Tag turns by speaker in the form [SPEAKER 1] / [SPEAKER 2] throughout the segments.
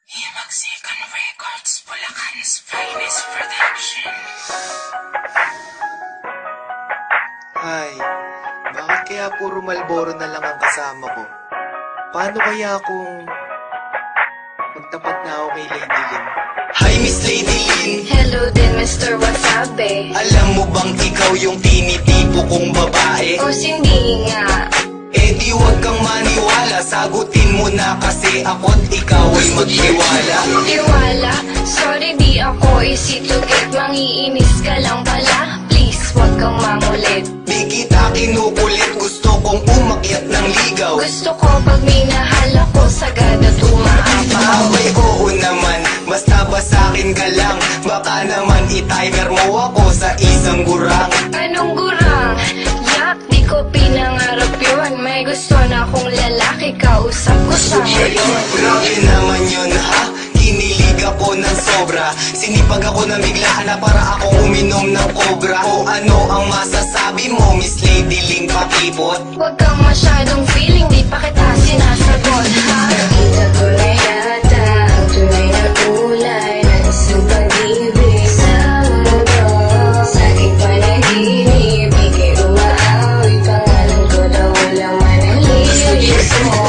[SPEAKER 1] Himagsikan Records, Bulacan's finest production.
[SPEAKER 2] Ay, bakit kaya puro Malboro na lang ang kasama ko? Paano kaya kung magtapat na ako kay Lady Lynn?
[SPEAKER 3] Hi Miss Lady Lynn,
[SPEAKER 4] Hello din Mr. Wasabi.
[SPEAKER 3] alam mo bang ikaw yung tinitipo kong babae?
[SPEAKER 4] O hindi nga.
[SPEAKER 3] Eh di wag kang maniwala, sagutin mo na kasi ako't ikaw ay magtiwala.
[SPEAKER 4] Tiwala, sorry di ako easy to get. Mangiinis ka lang pala, please wag kang mangulit.
[SPEAKER 3] Di kita kinukulit, gusto kong umakyat ng ligaw.
[SPEAKER 4] Gusto ko pag minahal ako, sagad at umaapaw.
[SPEAKER 3] Abay oo naman, basta ba sa'kin ka lang? Baka naman i-timer mo ako sa isang gurang.
[SPEAKER 4] Anong gurang? Yak, di ko pinangarap yun. May gusto na akong lalaki, kausap ko sa ngayon.
[SPEAKER 3] Grabe naman yun ha, kinilig ako ng sobra. Sinipag ako ng biglaan na para akong uminom ng cobra. O ano ang masasabi mo Miss Lady Lynn Pakipot?
[SPEAKER 4] Huwag kang masyadong feeling, di pa kita sinasagot, ha? Nakita ko na yata ang tunay na kulay ng isang pag-ibig sa mundo. Sa aking panaginip, ika'y umaawit. Pangalan ko daw walang manalilis mo.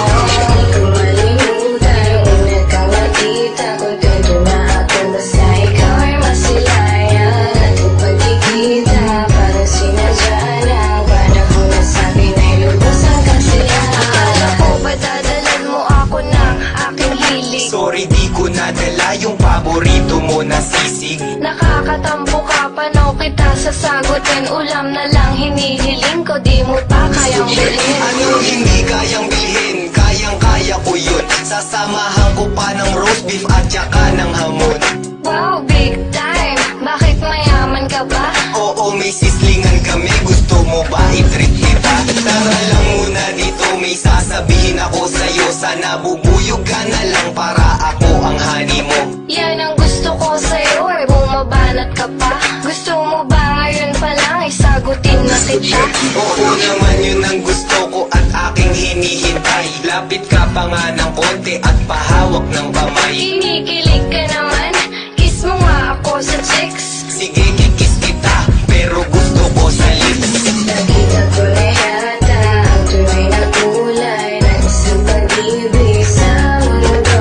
[SPEAKER 4] Di ko malimutan ang una kang makita. Kontento na ako basta ikaw ay masilayan. Ating pagkikita parang sinadya lang. Panahon na sa'kin ay lubos ang kasiyahan. Akala ko ba dadalan mo ako ng aking hilig?
[SPEAKER 3] Sorry di ko nadala yung paborito mo na sisig.
[SPEAKER 4] Nakakatampo ka, panaw kita sasagutin. Ulam na lang hinihiling ko, di mo pa kayang bilhin.
[SPEAKER 3] Anong hindi kayang bilhin? Kayang-kaya ko yun. Sasamahan ko pa ng roast beef at saka ng hamon.
[SPEAKER 4] Wow, big time! Bakit mayaman ka ba?
[SPEAKER 3] Oo, may sislingan kami. Gusto mo ba i-treat kita? Tara lang muna dito, may sasabihin ako sa'yo. Sana bubuyog ka na lang para ako ang honey mo.
[SPEAKER 4] Yan ang gusto ko sa'yo, eh bumabanat ka pa. Gusto mo ba ngayon pa lang isagutin na kita?
[SPEAKER 3] Oo naman yun ang gusto ko at aking hinihintay. Lapit ka pa nga ng konti at pahawak ng kamay.
[SPEAKER 4] Kinikilig ka naman, kiss mo nga ako sa chicks.
[SPEAKER 3] Sige, kikis kita, pero gusto ko sa lips.
[SPEAKER 4] Nakita ko na yata ang tunay na kulay ng isang pag-ibig sa mundo.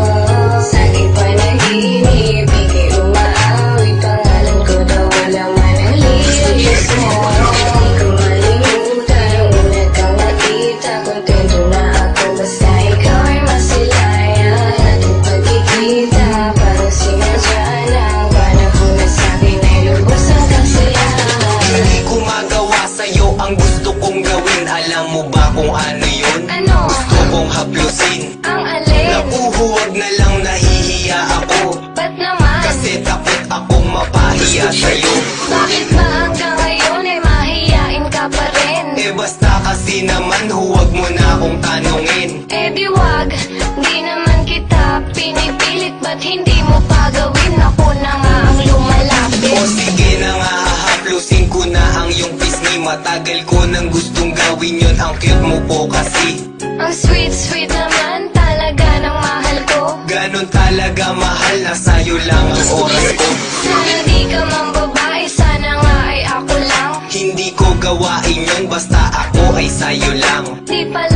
[SPEAKER 4] Sa aking panaginip, ika'y umaawit. Pangalan ko daw walang manalilis mo. Di ko malimutan ang una kang nakita. Kontento na ako basta ikaw ay masilayan. Ating pagkikita parang sinadya lang. Panahon na sa'kin ay lubos ang kasiyahan.
[SPEAKER 3] Hindi ko magawa sa'yo ang gusto kong gawin. Alam mo ba kung ano yun?
[SPEAKER 4] Ano?
[SPEAKER 3] Gusto kong haplusin.
[SPEAKER 4] Ang alin?
[SPEAKER 3] Napuhuwag na lang, nahihiya ako.
[SPEAKER 4] Ba't naman?
[SPEAKER 3] Kasi takot akong mapahiya sa'yo.
[SPEAKER 4] Bakit ba hanggang ngayon ay mahiyain ka pa rin?
[SPEAKER 3] Eh basta kasi naman huwag mo na akong tanungin.
[SPEAKER 4] Eh di wag, di naman kita pinipilit. Ba't hindi mo pa gawin? Ako na nga ang lumalapit.
[SPEAKER 3] O sige na nga, hahaplusin ko na ang iyong pisngi. Matagal ko nang gustong gawin yun, ang cute mo po kasi.
[SPEAKER 4] Ang sweet naman talaga ng mahal ko.
[SPEAKER 3] Ganon talaga mahal, na sa'yo lang ang oras ko.
[SPEAKER 4] Sana di ka mang babae, sana nga ay ako lang.
[SPEAKER 3] Hindi ko gawain yun, basta ako ay sa'yo lang.
[SPEAKER 4] Di pala